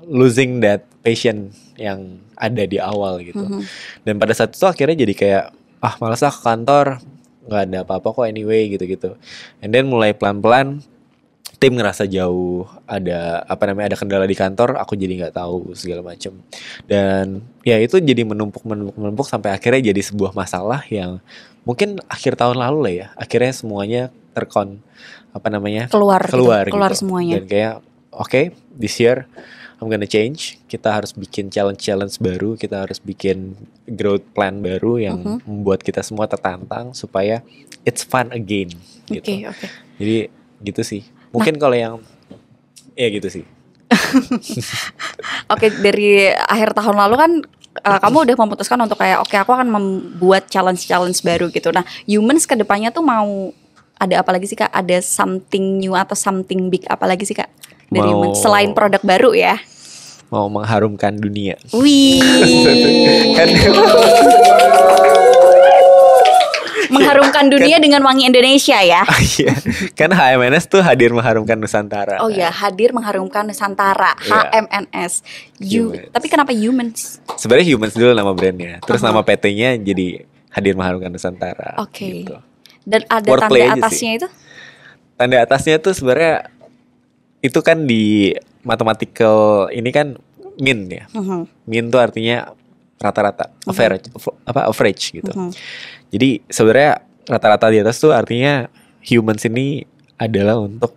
losing that passion yang ada di awal gitu. Dan pada saat itu akhirnya jadi kayak malas lah ke kantor, nggak ada apa-apa kok anyway gitu-gitu. And then mulai pelan-pelan tim ngerasa jauh, ada kendala di kantor, aku jadi nggak tahu segala macam. Dan ya itu jadi menumpuk sampai akhirnya jadi sebuah masalah yang mungkin akhir tahun lalu lah ya, akhirnya semuanya keluar gitu. Semuanya. Dan kayak okay, this year I'm gonna change. Kita harus bikin challenge baru, kita harus bikin growth plan baru yang membuat kita semua tertantang supaya it's fun again gitu. Okay. Jadi gitu sih. Mungkin kalau yang ya gitu sih. Oke, dari akhir tahun lalu kan kamu udah memutuskan untuk kayak oke aku akan membuat challenge baru gitu. Nah, Humans kedepannya tuh mau ada apa lagi sih Kak? Ada something new atau something big apa lagi sih Kak dari Humans selain produk baru ya? Mau mengharumkan dunia. Wih. Kan Mengharumkan dunia dengan wangi Indonesia ya. iya. Kan HMNS tuh hadir mengharumkan Nusantara. Oh ya, hadir mengharumkan Nusantara. Iya. HMNS. Humans. Tapi kenapa Humans? Sebenarnya Humans dulu nama brandnya. Terus nama PT-nya jadi hadir mengharumkan Nusantara. Oke. Gitu. Dan ada Wordplay tanda aja atasnya sih. itu? Tanda atasnya tuh sebenarnya itu kan di mathematical ini kan mean ya. Mean tuh artinya rata-rata, average gitu. Jadi sebenarnya rata-rata di atas tuh artinya humans ini adalah untuk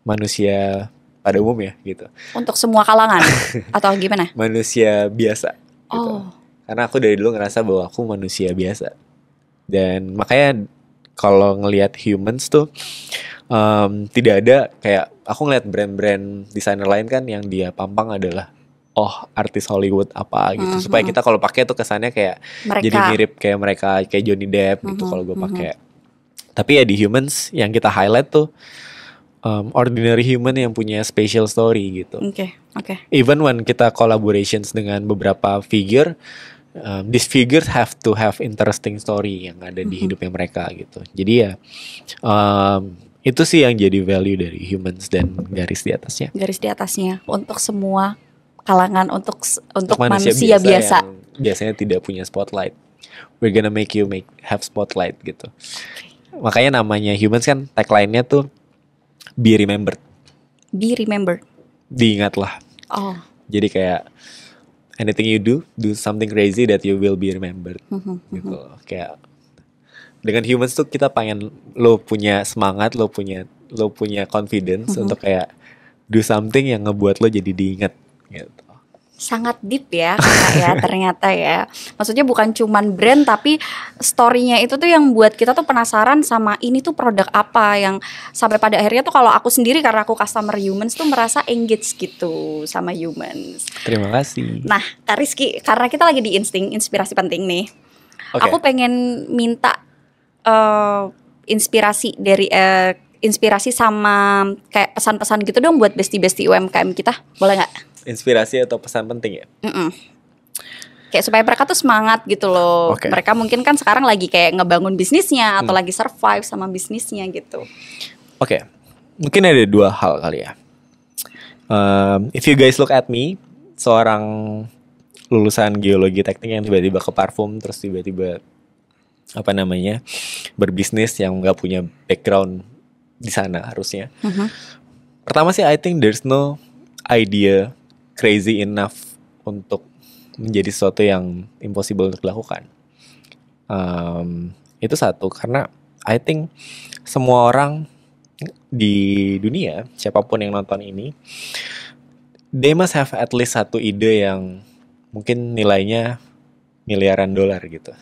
manusia pada umum ya gitu. Untuk semua kalangan atau gimana? Manusia biasa gitu. Oh. Karena aku dari dulu ngerasa bahwa aku manusia biasa. Dan makanya kalau ngelihat humans tuh tidak ada kayak aku ngelihat brand-brand desainer lain kan yang dia pampang adalah artis Hollywood apa gitu supaya kita kalau pakai tuh kesannya kayak Mereka. jadi mirip kayak mereka kayak Johnny Depp gitu kalau gue pakai. Tapi ya di Humans yang kita highlight tuh ordinary human yang punya special story gitu. Oke. Even when kita collaborations dengan beberapa figure, these figures have to have interesting story yang ada di hidupnya mereka gitu. Jadi ya itu sih yang jadi value dari Humans dan garis di atasnya. Garis di atasnya untuk semua kalangan, untuk manusia biasa. yang biasanya tidak punya spotlight. We're gonna make you have spotlight gitu. Makanya namanya Humans kan tagline-nya tuh be remembered. Be remembered. Diingatlah. Oh. Jadi kayak anything you do something crazy that you will be remembered. Gitu. Kayak dengan Humans tuh kita pengen lo punya semangat, lo punya confidence untuk kayak do something yang ngebuat lo jadi diingat gitu. Sangat deep ya Kakak ya ternyata ya. Maksudnya bukan cuman brand tapi story-nya itu tuh yang buat kita tuh penasaran sama ini tuh produk apa, yang sampai pada akhirnya tuh kalau aku sendiri karena aku customer Humans tuh merasa engage gitu sama Humans. Terima kasih. Nah Kak Rizky, karena kita lagi di inspirasi penting nih. Oke. Aku pengen minta inspirasi dari inspirasi sama kayak pesan-pesan gitu dong buat bestie-bestie UMKM kita. Boleh nggak? Inspirasi atau pesan penting ya? Kayak supaya mereka tuh semangat gitu loh. Oke. Mereka mungkin kan sekarang lagi kayak ngebangun bisnisnya atau lagi survive sama bisnisnya gitu. Oke. Mungkin ada dua hal kali ya. If you guys look at me, seorang lulusan geologi teknik yang tiba-tiba ke parfum, terus tiba-tiba berbisnis yang nggak punya background di sana harusnya. Pertama sih I think there's no idea crazy enough untuk menjadi sesuatu yang impossible untuk dilakukan. Itu satu, karena I think semua orang di dunia, siapapun yang nonton ini, they must have at least satu ide yang mungkin nilainya miliaran dolar gitu.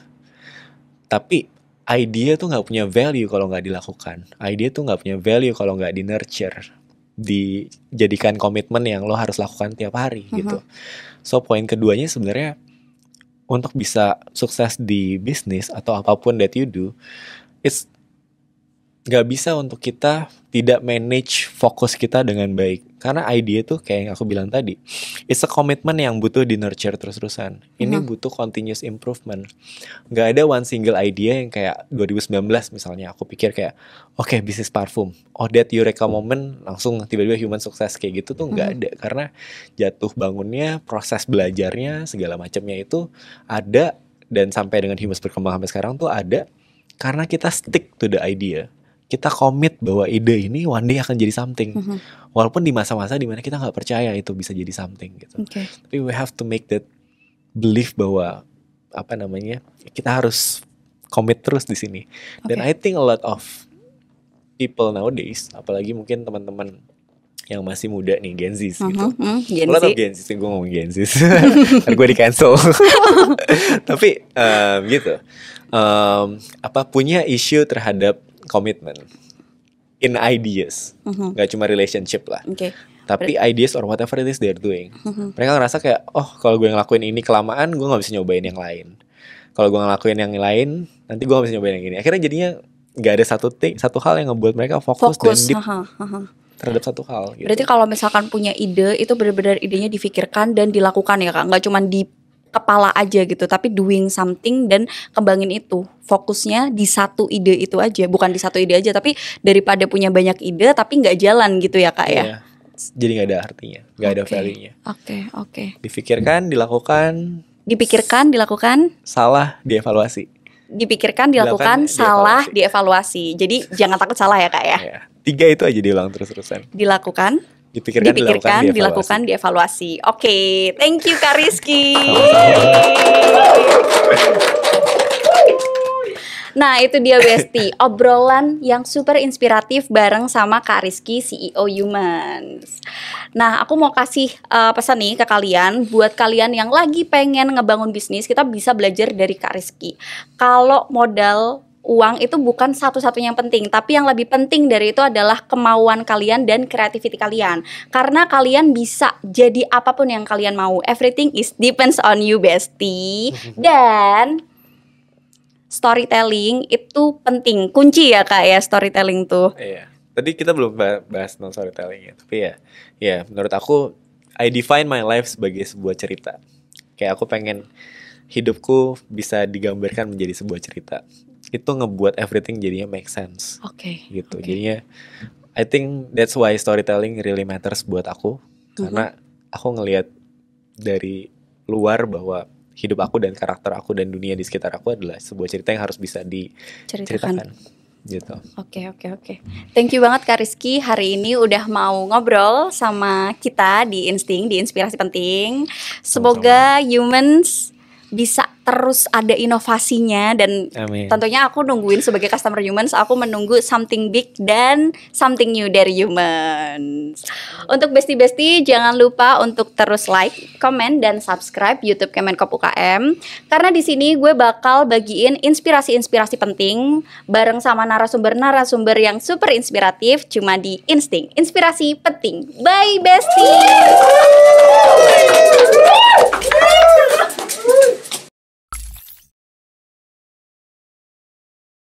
Tapi idea tuh nggak punya value kalau nggak dilakukan. Idea tuh nggak punya value kalau nggak di nurture, dijadikan komitmen yang lo harus lakukan tiap hari gitu. So poin keduanya sebenarnya untuk bisa sukses di bisnis atau apapun that you do, it's nggak bisa untuk kita tidak manage fokus kita dengan baik. Karena idea tuh kayak yang aku bilang tadi, it's a commitment yang butuh di nurture terus-terusan. Ini butuh continuous improvement. Nggak ada one single idea yang kayak 2019 misalnya aku pikir kayak oke, bisnis parfum, that eureka moment langsung tiba-tiba human sukses kayak gitu tuh nggak ada. Karena jatuh bangunnya, proses belajarnya, segala macamnya itu ada, dan sampai dengan Humans berkembang sampai sekarang tuh ada karena kita stick to the idea. Kita komit bahwa ide ini one day akan jadi something. Walaupun di masa-masa dimana kita nggak percaya itu bisa jadi something gitu. Tapi we have to make that belief bahwa kita harus komit terus di sini. Dan I think a lot of people nowadays, apalagi mungkin teman-teman yang masih muda nih, Gen Z gitu. A lot of Gen Z, gue ngomong Gen Z. Ntar gue di cancel. Tapi gitu. Punya issue terhadap komitmen in ideas, nggak cuma relationship lah. tapi ideas or whatever it is they're doing. Mereka ngerasa kayak, oh kalau gue ngelakuin ini kelamaan, gue nggak bisa nyobain yang lain. Kalau gue ngelakuin yang lain, nanti gue nggak bisa nyobain yang ini. Akhirnya jadinya nggak ada satu hal yang ngebuat mereka fokus. Dan deep terhadap satu hal. Gitu. Berarti kalau misalkan punya ide, itu benar-benar idenya difikirkan dan dilakukan ya Kak, nggak cuma di kepala aja gitu, tapi doing something dan kembangin itu. Fokusnya di satu ide itu aja, bukan di satu ide aja, tapi daripada punya banyak ide tapi nggak jalan gitu ya Kak ya. Jadi nggak ada artinya, nggak ada value-nya. Oke. Dipikirkan, dilakukan. Dipikirkan, dilakukan. Salah, dievaluasi. Dipikirkan, dilakukan, salah, dievaluasi. Jadi jangan takut salah ya Kak ya. 3 itu aja diulang terus-terusan. Dilakukan, Dipikirkan, dilakukan, dievaluasi. Oke, thank you Kak Rizky. Nah itu dia Besti, obrolan yang super inspiratif bareng sama Kak Rizky, CEO Humans. Nah aku mau kasih pesan nih ke kalian, buat kalian yang lagi pengen ngebangun bisnis, kita bisa belajar dari Kak Rizky. Kalau modal uang itu bukan satu-satunya yang penting, tapi yang lebih penting dari itu adalah kemauan kalian dan creativity kalian. Karena kalian bisa jadi apapun yang kalian mau. Everything is depends on you, Besti. Dan storytelling itu penting, kunci ya Kak ya, storytelling tuh. Iya. Tadi kita belum bahas non storytelling ya, tapi ya menurut aku I define my life sebagai sebuah cerita. Kayak aku pengen hidupku bisa digambarkan menjadi sebuah cerita. Itu ngebuat everything jadinya make sense. Oke. Gitu. Jadinya I think that's why storytelling really matters buat aku. Karena aku ngelihat dari luar bahwa hidup aku dan karakter aku dan dunia di sekitar aku adalah sebuah cerita yang harus bisa diceritakan. Gitu. Oke. Thank you banget Kak Rizky, hari ini udah mau ngobrol sama kita di Insting, di Inspirasi Penting. Semoga Humans bisa terus ada inovasinya dan Amin. tentunya aku nungguin sebagai customer Humans, aku menunggu something big dan something new dari Humans. Untuk Besti-Besti jangan lupa untuk terus like, comment dan subscribe YouTube Kemenkop UKM karena di sini gue bakal bagiin inspirasi-inspirasi penting bareng sama narasumber-narasumber yang super inspiratif cuma di Insting, Inspirasi Penting. Bye Besti.